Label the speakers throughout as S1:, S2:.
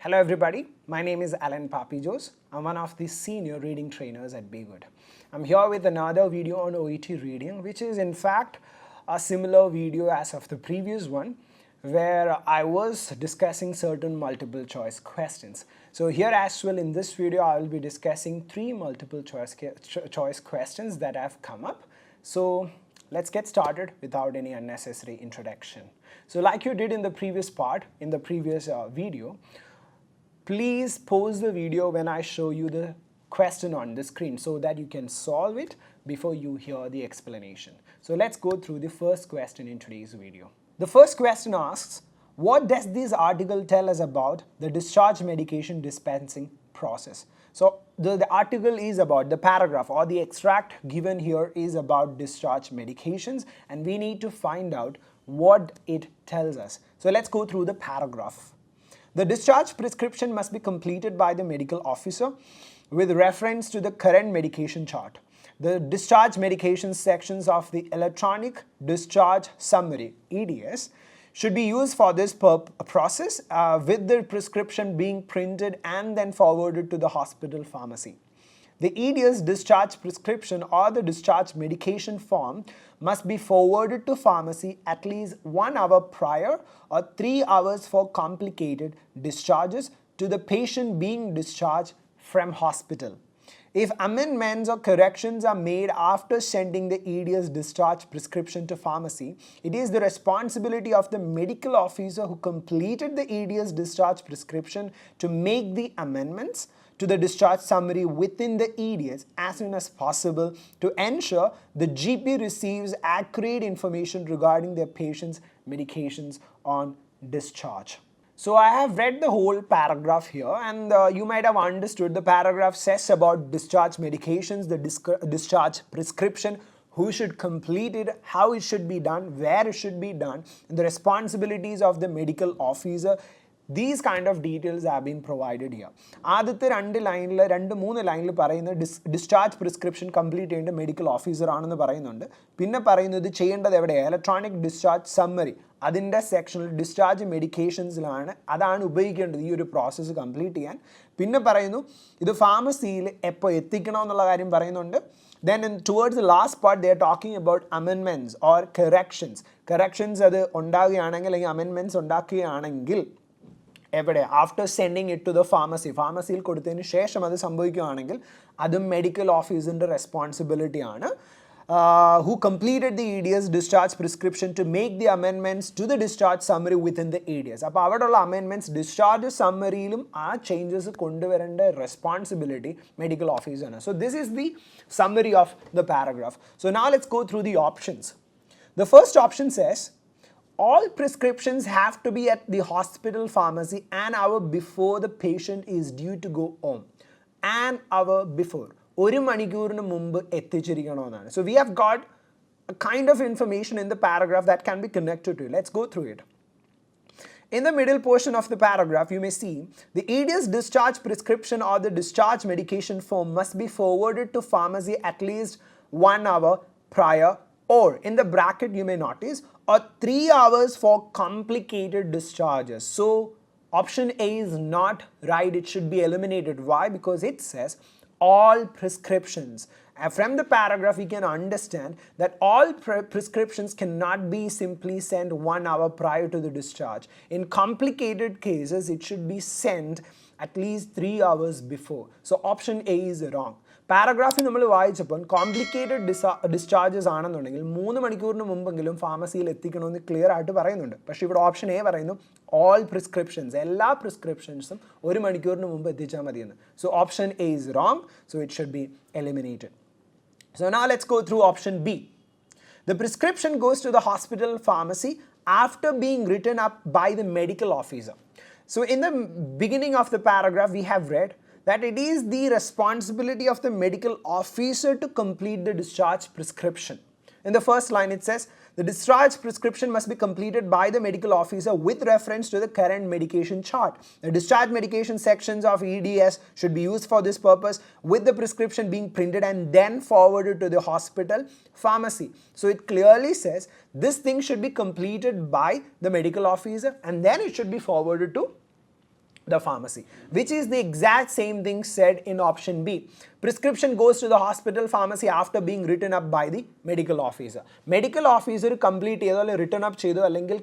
S1: Hello everybody, my name is Alan Papi Jos. I'm one of the senior reading trainers at B-GHUD. I'm here with another video on OET reading, which is in fact a similar video as of the previous one, where I was discussing certain multiple choice questions. So here as well in this video I will be discussing three multiple choice questions that have come up. So let's get started without any unnecessary introduction. So like you did in the previous part, in the previous video, please pause the video when I show you the question on the screen so that you can solve it before you hear the explanation. So let's go through the first question in today's video. The first question asks, what does this article tell us about the discharge medication dispensing process? So the article is about, the paragraph or the extract given here is about discharge medications, and we need to find out what it tells us. So let's go through the paragraph. The discharge prescription must be completed by the medical officer with reference to the current medication chart. The discharge medication sections of the electronic discharge summary (EDS) should be used for this process with the prescription being printed and then forwarded to the hospital pharmacy. The EDS discharge prescription or the discharge medication form must be forwarded to pharmacy at least 1 hour prior or 3 hours for complicated discharges to the patient being discharged from hospital. If amendments or corrections are made after sending the EDS discharge prescription to pharmacy, it is the responsibility of the medical officer who completed the EDS discharge prescription to make the amendments to the discharge summary within the EDS as soon as possible to ensure the GP receives accurate information regarding their patient's medications on discharge. So I have read the whole paragraph here, and you might have understood the paragraph says about discharge medications, the discharge prescription, who should complete it, how it should be done, where it should be done, and the responsibilities of the medical officer. These kind of details have been provided here. ആദ്യത്തെ മൂന്ന് ലൈനിൽ പറയുന്ന discharge prescription complete ചെയ്യേണ്ട medical officer ആണെന്ന് പറയുന്നുണ്ട്. പിന്നെ പറയുന്നത് ചെയ്യേണ്ടത് എവിടെയാണ്? Electronic discharge summary. അതിൻ്റെ സെക്ഷനിൽ discharge medicationsലാണ്, അതാണ് ഉപയോഗിക്കേണ്ടത് ഈ ഒരു പ്രോസസ്സ് കംപ്ലീറ്റ് ചെയ്യാൻ. പിന്നെ പറയുന്നു ഇത് ഫാർമസിയിൽ എപ്പോൾ എത്തിക്കണം എന്നുള്ള കാര്യം പറയുന്നുണ്ട്. Then towards the last part they are talking about amendments or corrections. Corrections അത് ഉണ്ടാകുകയാണെങ്കിൽ അല്ലെങ്കിൽ amendments ഉണ്ടാക്കുകയാണെങ്കിൽ എവിടെ? After sending it to the pharmacy. ഫാർമസിയിൽ കൊടുത്തതിന് ശേഷം അത് സംഭവിക്കുകയാണെങ്കിൽ അത് മെഡിക്കൽ ഓഫീസറിൻ്റെ റെസ്പോൺസിബിലിറ്റി ആണ്. Who completed the EDS discharge prescription to make the amendments to the discharge summary within the EDS. അപ്പോൾ അവിടെയുള്ള അമെൻമെൻറ്റ്സ് ഡിസ്ചാർജ് സമ്മറിയിലും ആ ചേഞ്ചസ് കൊണ്ടുവരേണ്ട റെസ്പോൺസിബിലിറ്റി മെഡിക്കൽ ഓഫീസറാണ്. So this is the summary of the paragraph. So now let's go through the options. The first option says, all prescriptions have to be at the hospital pharmacy an hour before the patient is due to go home. An hour before. ഒരു മണിക്കൂറിന് മുമ്പ് എത്തിച്ചിരിക്കണമെന്നാണ്. So we have got a kind of information in the paragraph that can be connected to it. Let's go through it. In the middle portion of the paragraph, you may see the EDS discharge prescription or the discharge medication form must be forwarded to pharmacy at least 1 hour prior, or in the bracket you may notice, or 3 hours for complicated discharges. So option A is not right. It should be eliminated. Why? Because it says all prescriptions. From the paragraph we can understand that all prescriptions cannot be simply sent 1 hour prior to the discharge. In complicated cases it should be sent at least 3 hours before. So option A is wrong. പാരഗ്രാഫിൽ നമ്മൾ വായിച്ചപ്പോൾ complicated discharges ആണെന്നുണ്ടെങ്കിൽ 3 മണിക്കൂറിന് മുമ്പെങ്കിലും ഫാർമസിയിൽ എത്തിക്കണമെന്ന് clear ആയിട്ട് പറയുന്നുണ്ട്. പക്ഷേ ഇവിടെ option A പറയുന്നു ഓൾ പ്രിസ്ക്രിപ്ഷൻസ്, എല്ലാ പ്രിസ്ക്രിപ്ഷൻസും 1 മണിക്കൂറിന് മുമ്പ് എത്തിച്ചാൽ മതിയെന്ന്. So option A is wrong. So it should be eliminated. So now let's go through option B. The prescription goes to the hospital pharmacy after being written up by the medical officer. So in the beginning of the paragraph we have read that it is the responsibility of the medical officer to complete the discharge prescription. In the first line it says, the discharge prescription must be completed by the medical officer with reference to the current medication chart. The discharge medication sections of EDS should be used for this purpose with the prescription being printed and then forwarded to the hospital pharmacy. So it clearly says this thing should be completed by the medical officer and then it should be forwarded to the pharmacy, which is the exact same thing said in option B. Prescription goes to the hospital pharmacy after being written up by the medical officer. Medical officer complete ചെയ്തോ written up ചെയ്തോ അല്ലെങ്കിൽ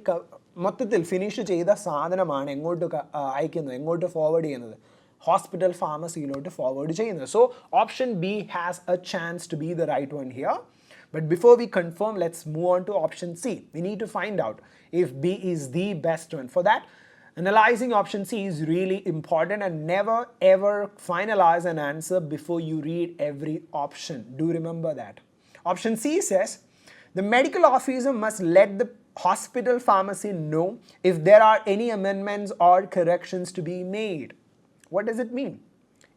S1: മൊത്തത്തിൽ finish ചെയ്ത സാധനമാണ് എങ്ങോട്ട് അയക്കുന്നത്, എങ്ങോട്ട് forward ചെയ്യുന്നത്, hospital pharmacyയിലോട്ട് ഫോർവേഡ് ചെയ്യുന്നത്. So option B has a chance to be the right one here. But before we confirm, let's move on to option C. We need to find out if B is the best one. For that, analyzing option C is really important, and never ever finalize an answer before you read every option. Do remember that. Option C says the medical officer must let the hospital pharmacy know if there are any amendments or corrections to be made. What does it mean?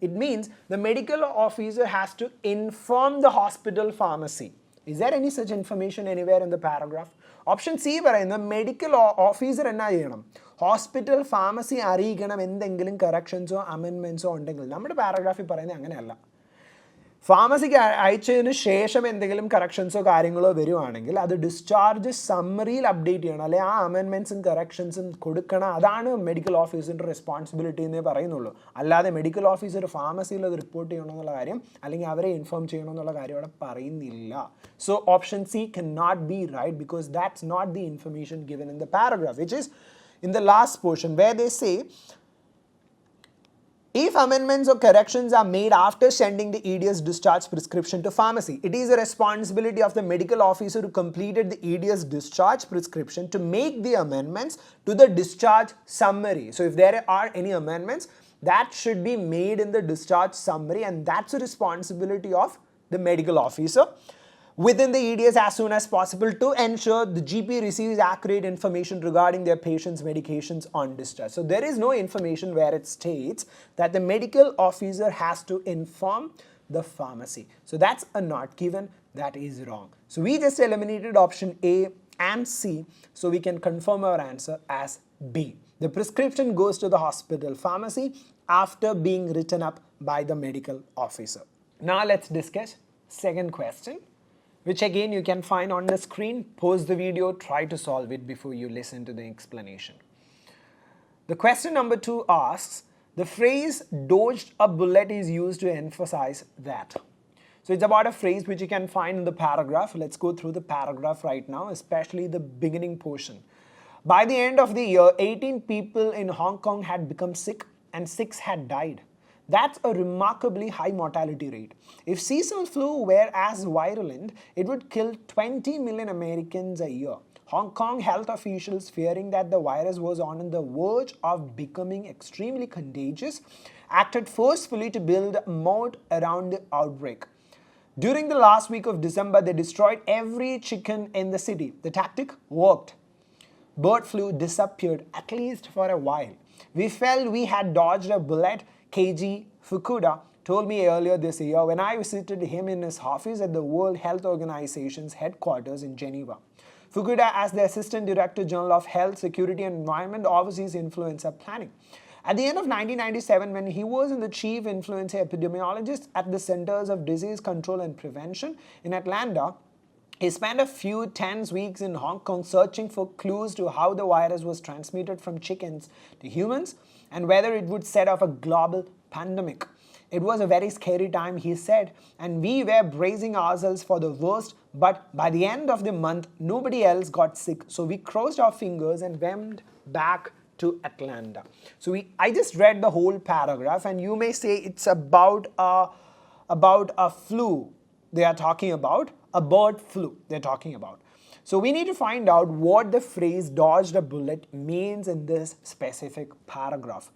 S1: It means the medical officer has to inform the hospital pharmacy. Is there any such information anywhere in the paragraph? Option C പറയുന്ന medical officer എന്നാ ചെയ്യണം, hospital pharmacy അറിയിക്കണം എന്തെങ്കിലും കറക്ഷൻസോ അമെൻമെൻറ്റ്സോ ഉണ്ടെങ്കിൽ. നമ്മുടെ പാരഗ്രാഫിൽ പറയുന്നത് അങ്ങനെയല്ല. ഫാർമസിക്ക് അയച്ചതിന് ശേഷം എന്തെങ്കിലും കറക്ഷൻസോ കാര്യങ്ങളോ വരുവാണെങ്കിൽ അത് ഡിസ്ചാർജ് സമ്മറിയിൽ അപ്ഡേറ്റ് ചെയ്യണം, അല്ലെങ്കിൽ ആ അമെൻമെൻറ്റ്സും കറക്ഷൻസും കൊടുക്കണം. അതാണ് മെഡിക്കൽ ഓഫീസറിൻ്റെ റെസ്പോൺസിബിലിറ്റി എന്നേ പറയുന്നുള്ളൂ. അല്ലാതെ മെഡിക്കൽ ഓഫീസർ ഫാർമസിയിൽ അത് റിപ്പോർട്ട് ചെയ്യണമെന്നുള്ള കാര്യം അല്ലെങ്കിൽ അവരെ ഇൻഫോം ചെയ്യണമെന്നുള്ള കാര്യം അവിടെ പറയുന്നില്ല. So option C can not be right because that's not the information given in the paragraph, which is in the last portion where they say if amendments or corrections are made after sending the EDS discharge prescription to pharmacy, it is the responsibility of the medical officer who completed the EDS discharge prescription to make the amendments to the discharge summary. So if there are any amendments, that should be made in the discharge summary, and that's the responsibility of the medical officer within the EDS as soon as possible to ensure the GP receives accurate information regarding their patient's medications on discharge. So there is no information where it states that the medical officer has to inform the pharmacy. So that's a not given. That is wrong. So we just eliminated option A and C, so we can confirm our answer as B. The prescription goes to the hospital pharmacy after being written up by the medical officer. Now let's discuss second question, which again you can find on the screen. Pause the video, try to solve it before you listen to the explanation. The question number 2 asks, the phrase dodged a bullet is used to emphasize that. So it's about a phrase which you can find in the paragraph. Let's go through the paragraph right now, especially the beginning portion. By the end of the year, 18 people in Hong Kong had become sick and 6 had died. That's a remarkably high mortality rate. If seasonal flu were as virulent, it would kill 20 million Americans a year. Hong Kong health officials, fearing that the virus was on the verge of becoming extremely contagious, acted forcefully to build a moat around the outbreak. During the last week of December, they destroyed every chicken in the city. The tactic worked. Bird flu disappeared, at least for a while. We felt we had dodged a bullet, KG Fukuda told me earlier this year when I visited him in his office at the World Health Organization's headquarters in Geneva. Fukuda, as the Assistant Director General of Health, Security and Environment, oversees influenza planning. At the end of 1997, when he was the chief influenza epidemiologist at the Centers of Disease Control and Prevention in Atlanta, he spent a few tense weeks in Hong Kong searching for clues to how the virus was transmitted from chickens to humans and whether it would set off a global pandemic. It was a very scary time, he said, and we were bracing ourselves for the worst, but by the end of the month, nobody else got sick, so we crossed our fingers and went back to Atlanta. So I just read the whole paragraph, and you may say it's about a flu they are talking about, a bird flu they're talking about. So we need to find out what the phrase dodged a bullet means in this specific paragraph.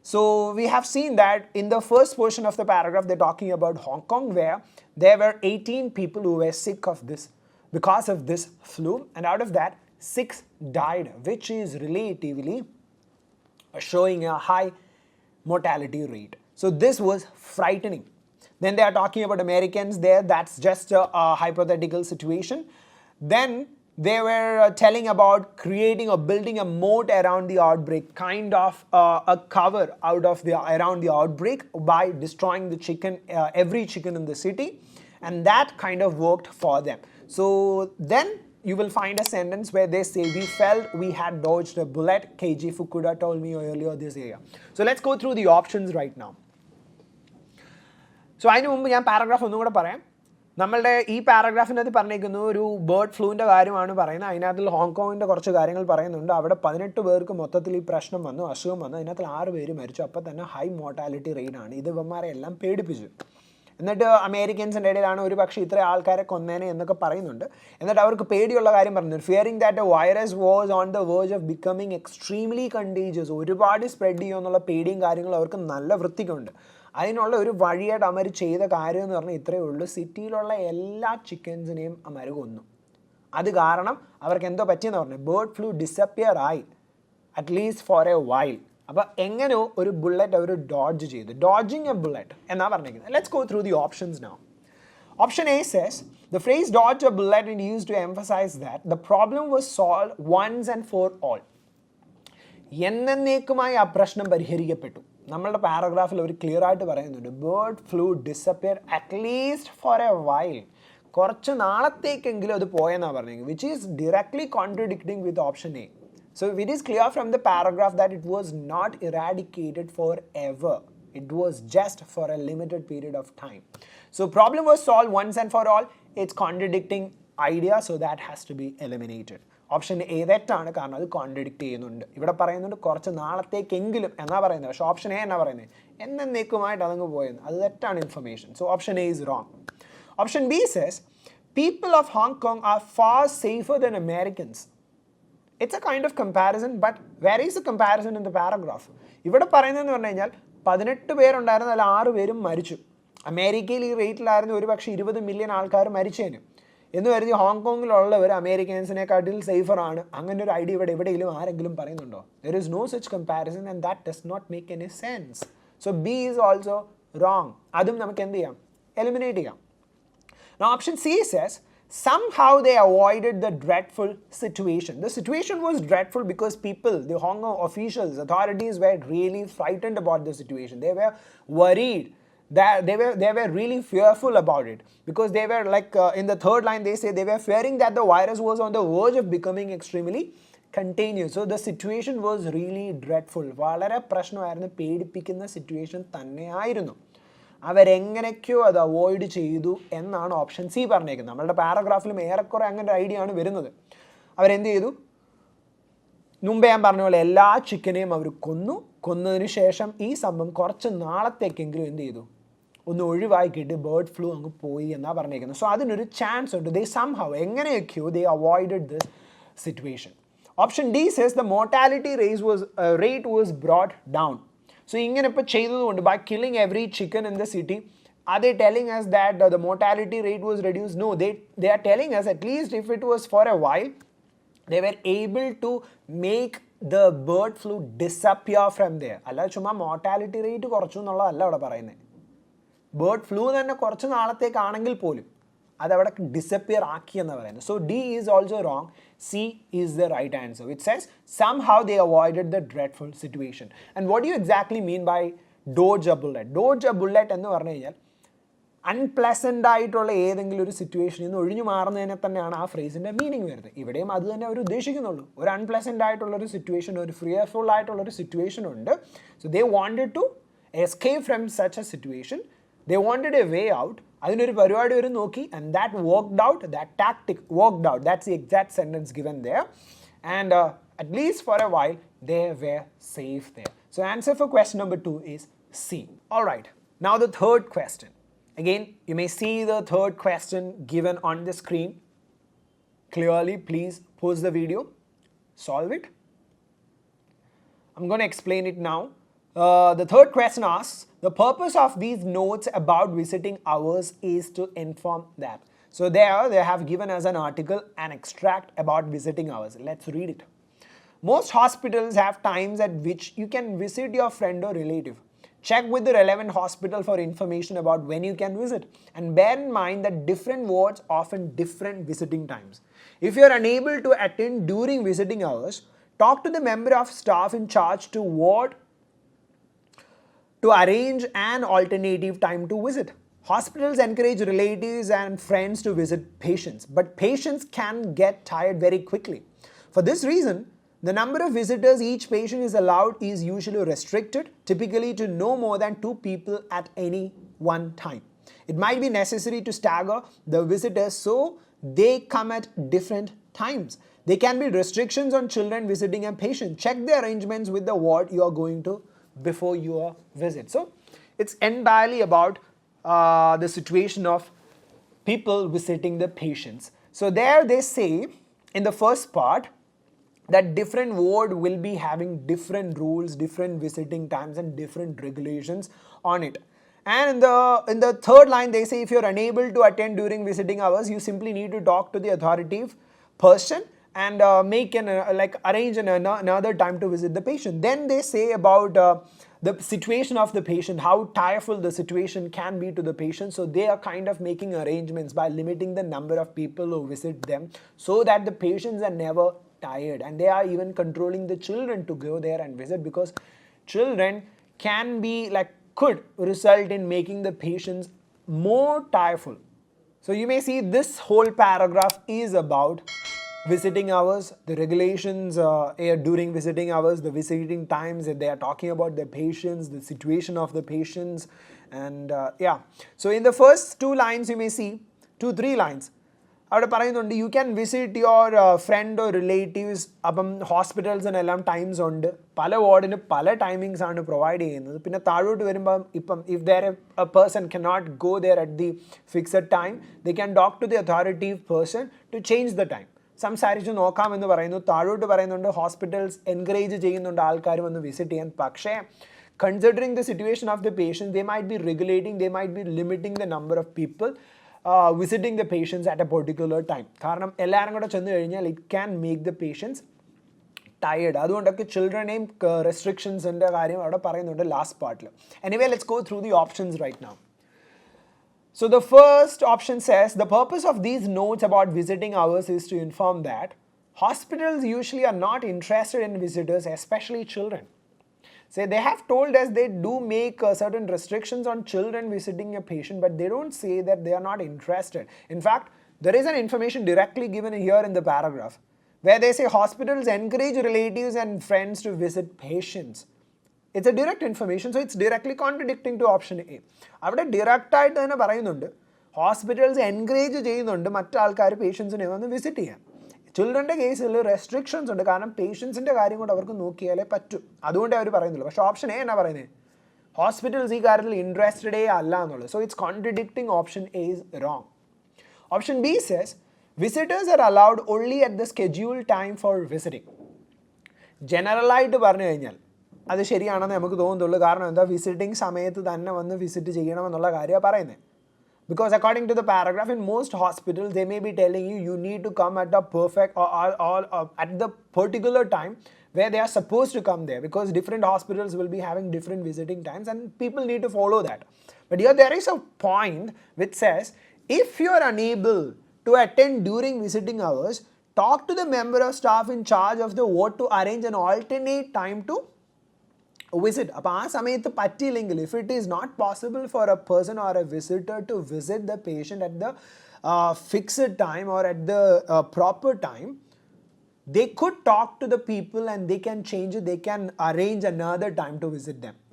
S1: So we have seen that in the first portion of the paragraph, they're talking about Hong Kong, where there were 18 people who were sick of this because of this flu, and out of that 6 died, which is relatively showing a high mortality rate. So this was frightening. Then they are talking about Americans there. That's just a hypothetical situation. Then they were telling about creating or building a moat around the outbreak, kind of a cover around the outbreak by destroying the chicken, every chicken in the city, and that kind of worked for them. So then you will find a sentence where they say, we felt we had dodged a bullet. KG Fukuda told me earlier this year. So let's go through the options right now. So I know I paragraph നമ്മളുടെ ഈ പാരഗ്രാഫിനകത്ത് പറഞ്ഞേക്കുന്നു ഒരു bird ഫ്ലൂവിൻ്റെ കാര്യമാണ് പറയുന്നത്. അതിനകത്ത് ഹോങ്കോങ്ങിൻ്റെ കുറച്ച് കാര്യങ്ങൾ പറയുന്നുണ്ട്. അവിടെ 18 പേർക്ക് മൊത്തത്തിൽ ഈ പ്രശ്നം വന്നു, അസുഖം വന്നു. അതിനകത്ത് 6 പേര് മരിച്ചു. അപ്പോൾ തന്നെ ഹൈ മോർട്ടാലിറ്റി റേറ്റ് ആണ്. ഇത് ഇവന്മാരെ എല്ലാം പേടിപ്പിച്ചു. എന്നിട്ട് അമേരിക്കൻസിൻ്റെ ഇടയിലാണ് ഒരു പക്ഷേ ഇത്ര ആൾക്കാരെ കൊന്നേനെ എന്നൊക്കെ പറയുന്നുണ്ട്. എന്നിട്ട് അവർക്ക് പേടിയുള്ള കാര്യം പറഞ്ഞു, fearing that A virus was on the verge of becoming extremely contagious. ഒരുപാട് സ്പ്രെഡ് ചെയ്യുമെന്നുള്ള പേടിയും കാര്യങ്ങളും അവർക്ക് നല്ല വൃത്തിക്കുണ്ട്. അതിനുള്ള ഒരു വഴിയായിട്ട് അവർ ചെയ്ത കാര്യം എന്ന് പറഞ്ഞാൽ ഇത്രയേ ഉള്ളൂ, സിറ്റിയിലുള്ള എല്ലാ ചിക്കൻസിനെയും അവർ കൊന്നു. അത് കാരണം അവർക്ക് എന്തോ പറ്റിയെന്ന് പറഞ്ഞു, ബേർഡ് ഫ്ലൂ ഡിസപ്പിയർ ആയി അറ്റ്ലീസ്റ്റ് ഫോർ എ വൈൽ. അപ്പോൾ എങ്ങനെയോ ഒരു ബുള്ളറ്റ് അവർ ഡോഡ്ജ് ചെയ്തു, ഡോഡ്ജിങ് എ ബുള്ളറ്റ് എന്നാണ് പറഞ്ഞിരിക്കുന്നത്. Let's go through the options now. Option A says, the phrase dodge a bullet is used to emphasize that the problem was solved once and for all. എന്നേക്കുമായി ആ പ്രശ്നം പരിഹരിക്കപ്പെട്ടു. നമ്മളുടെ പാരഗ്രാഫിൽ അവർ clear ആയിട്ട് പറയുന്നുണ്ട്, bird flu disappear at least for a while. കുറച്ച് നാളത്തേക്കെങ്കിലും അത് പോയെന്നാണ് പറഞ്ഞത്, which is directly contradicting with option A. So it is clear from the paragraph that it was not eradicated forever. It was just for a limited period of time. So problem was solved once and for all. It's contradicting idea, so that has to be eliminated. Option A തെറ്റാണ്, കാരണം അത് contradict ചെയ്യുന്നുണ്ട്. ഇവിടെ പറയുന്നുണ്ട് കുറച്ച് നാളത്തേക്കെങ്കിലും എന്നാ പറയുന്നത്, പക്ഷേ ഓപ്ഷൻ എ എന്നാ പറയുന്നത് എന്നേക്കുമായിട്ട് അതങ്ങ് പോയെന്ന്. അത് തെറ്റാണ് information. So option A is wrong. Option B says people of Hong Kong are far safer than Americans. It's a kind of comparison, but where is a comparison in the paragraph? ഇവിടെ പറയുന്നതെന്ന് പറഞ്ഞു കഴിഞ്ഞാൽ 18 പേരുണ്ടായിരുന്നു, അതിൽ 6 പേരും മരിച്ചു. അമേരിക്കയിൽ ഈ റേറ്റിലായിരുന്നു ഒരു പക്ഷേ 20 മില്യൺ ആൾക്കാർ മരിച്ചേന് എന്ന് കരുതി ഹോങ്കോങ്ങിലുള്ളവർ അമേരിക്കൻസിനെക്കാട്ടിൽ സേഫറാണ്. അങ്ങനെ ഒരു ഐഡിയ ഇവിടെ എവിടെയെങ്കിലും ആരെങ്കിലും പറയുന്നുണ്ടോ? There is no such comparison and that does not make any sense. So B is also wrong. അതും നമുക്ക് എന്ത് ചെയ്യാം? എലിമിനേറ്റ് ചെയ്യാം. Now option C says, somehow they avoided the dreadful situation. The situation was dreadful because people, the Hong Kong officials, authorities were really frightened about the situation. They were worried. They were really fearful about it because they were like in the third line they say they were fearing that the virus was on the verge of becoming extremely contagious. So the situation was really dreadful. വളരെ പ്രശ്നമായിരുന്നു, പേടിപ്പിക്കുന്ന situation തന്നെയായിരുന്നു. അവരെങ്ങനെയൊക്കെയോ അത് avoid ചെയ്തു എന്നാണ് option C പറഞ്ഞേക്കുന്നത്. നമ്മളുടെ പാരഗ്രാഫിലും ഏറെക്കുറെ അങ്ങനെ ഒരു ഐഡിയ ആണ് വരുന്നത്. അവരെന്ത് ചെയ്തു? മുമ്പേ ഞാൻ പറഞ്ഞ പോലെ എല്ലാ ചിക്കനെയും അവർ കൊന്നതിന് ശേഷം ഈ സംഭവം കുറച്ച് നാളത്തേക്കെങ്കിലും എന്ത് ചെയ്തു? ഒന്ന് ഒഴിവാക്കിയിട്ട് ബേർഡ് ഫ്ലൂ അങ്ങ് പോയി എന്നാണ് പറഞ്ഞേക്കുന്നത്. സോ അതിനൊരു ചാൻസ് ഉണ്ട്. ദേ സംഹൗ എങ്ങനെയൊക്കെയോ they avoided this situation. Option D says the mortality rate was brought down. So ഇങ്ങനെ ഇപ്പോൾ ചെയ്തതുകൊണ്ട് by killing every chicken in the city, are they telling us that the mortality rate was reduced? No, they are telling us at least if it was for a while, they were able to make the bird flu disappear from there. അല്ല ചുമ്മാ mortality rate കുറച്ചു എന്നുള്ളതല്ല അവിടെ പറയുന്നത്. Bird flu തന്നെ കുറച്ച് നാളത്തേക്കാണെങ്കിൽ പോലും അതവിടെ ഡിസപ്പിയർ ആക്കി എന്നാണ് പറയുന്നത്. So D is also wrong. C is the right answer, which says somehow they avoided the dreadful situation. And what do you exactly mean by dodge a bullet? Dodge a bullet എന്ന് പറഞ്ഞു കഴിഞ്ഞാൽ unpleasant ആയിട്ടുള്ള ഏതെങ്കിലും ഒരു സിറ്റുവേഷനിൽ നിന്ന് ഒഴിഞ്ഞു മാറുന്നതിനെ തന്നെയാണ് ആ ഫ്രേസിൻ്റെ മീനിങ് വരുന്നത്. ഇവിടെയും അത് തന്നെ അവർ ഉദ്ദേശിക്കുന്നുള്ളൂ. ഒരു അൺപ്ലസൻ്റ് ആയിട്ടുള്ളൊരു സിറ്റുവേഷൻ, ഒരു ഫിയർഫുൾ ആയിട്ടുള്ളൊരു സിറ്റുവേഷൻ ഉണ്ട്. So they wanted to escape from such a situation. They wanted a way out. അതിനൊരു പരിപാടി അവർ നോക്കി and that worked out. That tactic worked out. That's the exact sentence given there. And at least for a while they were safe there. So answer for question number 2 is C. All right, now the third question. Again, you may see the third question given on the screen clearly. Please pause the video, solve it. I'm going to explain it now. The third question asks, the purpose of these notes about visiting hours is to inform that. So there they have given us an article, an extract about visiting hours. Let's read it. Most hospitals have times at which you can visit your friend or relative. Check with the relevant hospital for information about when you can visit. And bear in mind that different wards often different visiting times. If you are unable to attend during visiting hours, talk to the member of staff in charge to arrange an alternative time to visit. Hospitals encourage relatives and friends to visit patients, but patients can get tired very quickly. For this reason, the number of visitors each patient is allowed is usually restricted, typically to no more than 2 people at any one time. It might be necessary to stagger the visitors so they come at different times. There can be restrictions on children visiting a patient. Check the arrangements with the ward you are going to before your visit. So it's entirely about the situation of people visiting the patients. So there they say in the first part that different ward will be having different rules, different visiting times and different regulations on it. And in the third line they say if you're unable to attend during visiting hours, you simply need to talk to the authoritative person and arrange another time to visit the patient. Then they say about the situation of the patient, how tireful the situation can be to the patient. So they are kind of making arrangements by limiting the number of people who visit them so that the patients are never tired, and they are even controlling the children to go there and visit, because children can be could result in making the patients more tireful. So you may see this whole paragraph is about visiting hours, the regulations during visiting hours, the visiting times, they are talking about the patients, the situation of the patients, and yeah. So in the first 2 lines you may see 2-3 lines. You can visit your friend or relatives upon hospitals and alarm times on pala ward in pala timings are provided. If there a person cannot go there at the fixed time, they can talk to the authoritative person to change the time. സംസാരിച്ച് നോക്കാമെന്ന് പറയുന്നു. താഴോട്ട് പറയുന്നുണ്ട് hospitals encourage ചെയ്യുന്നുണ്ട് ആൾക്കാർ വന്ന് visit ചെയ്യാൻ. പക്ഷേ considering the situation of the patient, they might be regulating, they might be limiting the number of people visiting the patients at a particular time. കാരണം എല്ലാവരും കൂടെ ചെന്ന് കഴിഞ്ഞാൽ it can make the patients tired. അതുകൊണ്ടൊക്കെ childrenെയും restrictionsന്റെ കാര്യം അവിടെ പറയുന്നുണ്ട് last partൽ. Anyway, let's go through the options right now. So the first option says the purpose of these notes about visiting hours is to inform that hospitals usually are not interested in visitors, especially children. So they have told us they do make certain restrictions on children visiting a patient, but they don't say that they are not interested. In fact, there is an information directly given here in the paragraph where they say hospitals encourage relatives and friends to visit patients. It's a direct information, so it's directly contradicting to option A. അവിടെ direct ആയിട്ട് തന്നെ പറയുന്നുണ്ട് hospitals encourage ചെയ്യുന്നുണ്ട് മറ്റാൾക്കാർ പേഷ്യൻസിനെ വന്ന് visit ചെയ്യാൻ. ചിൽഡ്രൻ്റെ കേസിൽ restrictions ഉണ്ട്, കാരണം പേഷ്യൻസിൻ്റെ കാര്യം കൊണ്ട് അവർക്ക് നോക്കിയാലേ പറ്റൂ, അതുകൊണ്ടേ അവർ പറയുന്നുള്ളൂ. പക്ഷേ ഓപ്ഷൻ എ എന്നാ പറയുന്നത് ഹോസ്പിറ്റൽസ് ഈ കാര്യത്തിൽ ഇൻട്രസ്റ്റഡേ അല്ല എന്നുള്ളത്. So it's contradicting option A is wrong. Option B says visitors are allowed only at the scheduled time for visiting. ജനറലായിട്ട് പറഞ്ഞു കഴിഞ്ഞാൽ അത് ശരിയാണെന്ന് നമുക്ക് തോന്നുന്നുള്ളൂ. കാരണം എന്താ, വിസിറ്റിംഗ് സമയത്ത് തന്നെ വന്ന് വിസിറ്റ് ചെയ്യണമെന്നുള്ള കാര്യമാണ് പറയുന്നത്. Because according to the paragraph, in most hospitals, they may be telling you you need to come at a perfect or at the particular time where they are supposed to come there, because different hospitals will be having different visiting times and people need to follow that. But here there is a point which says if you are unable to attend during visiting hours, talk to the member of staff in charge of the ward to arrange an alternate time to visit. അപ്പോൾ ആ സമയത്ത് പറ്റിയില്ലെങ്കിൽ, if it is not possible for a person or a visitor to visit the patient at the fixed time or at the proper time, they could talk to the people and they can change it, they can arrange another time to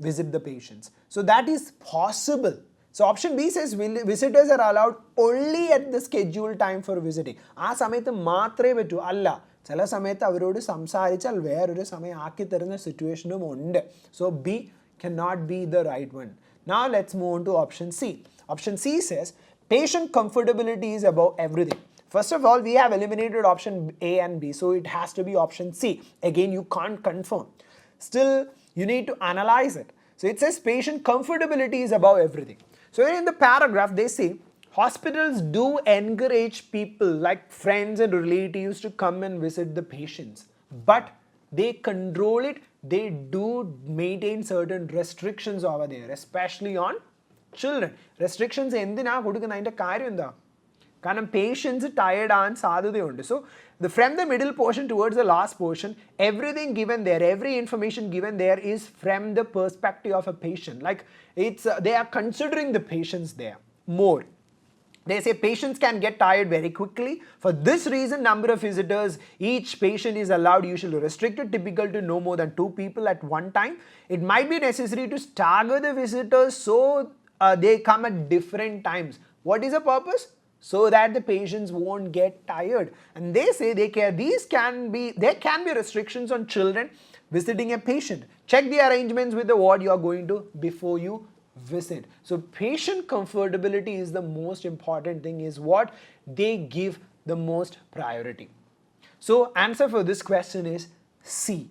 S1: visit the patients. So that is possible. So option B says visitors are allowed only at the scheduled time for visiting. ആ സമയത്ത് മാത്രമേ പറ്റൂ. അല്ല, ചില സമയത്ത് അവരോട് സംസാരിച്ചാൽ വേറൊരു സമയം ആക്കി തരുന്ന സിറ്റുവേഷനും ഉണ്ട്. So B cannot be the right one. Now let's move on to option C. Option C says patient comfortability is above everything. First of all, we have eliminated option A and B, so it has to be option C. Again, you can't confirm. Still, you need to analyze it. So it says patient comfortability is above everything. So in the paragraph, they say hospitals do encourage people like friends and relatives to come and visit the patients, but they control it. They do maintain certain restrictions over there, especially on children. Restrictions എന്തിനാ കൊടുക്കുന്ന, അതിൻ്റെ കാര്യം എന്താ? കാരണം patients tired ആകാൻ സാധ്യതയുണ്ട്. So from the middle portion towards the last portion, everything given there, every information given there is from the perspective of a patient. Like they are considering the patients there. more. They say patients can get tired very quickly. For this reason, number of visitors each patient is allowed usually restricted, typical to no more than 2 people at one time. It might be necessary to stagger the visitors so they come at different times. What is the purpose? So that the patients won't get tired. And they say there can be restrictions on children visiting a patient. Check the arrangements with the ward you are going to before you visit. So patient comfortability is the most important thing, is what they give the most priority. So answer for this question is C.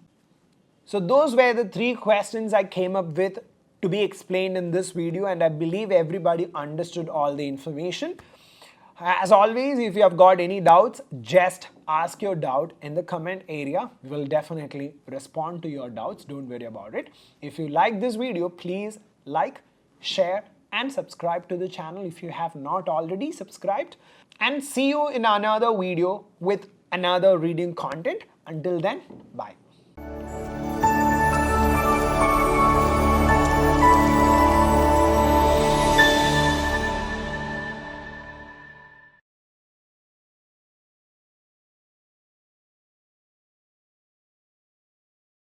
S1: So those were the 3 questions I came up with to be explained in this video, and I believe everybody understood all the information. As always, if you have got any doubts, just ask your doubt in the comment area. We will definitely respond to your doubts. Don't worry about it. If you like this video, please like, share and subscribe to the channel if you have not already subscribed. And see you in another video with another reading content. Until then, bye.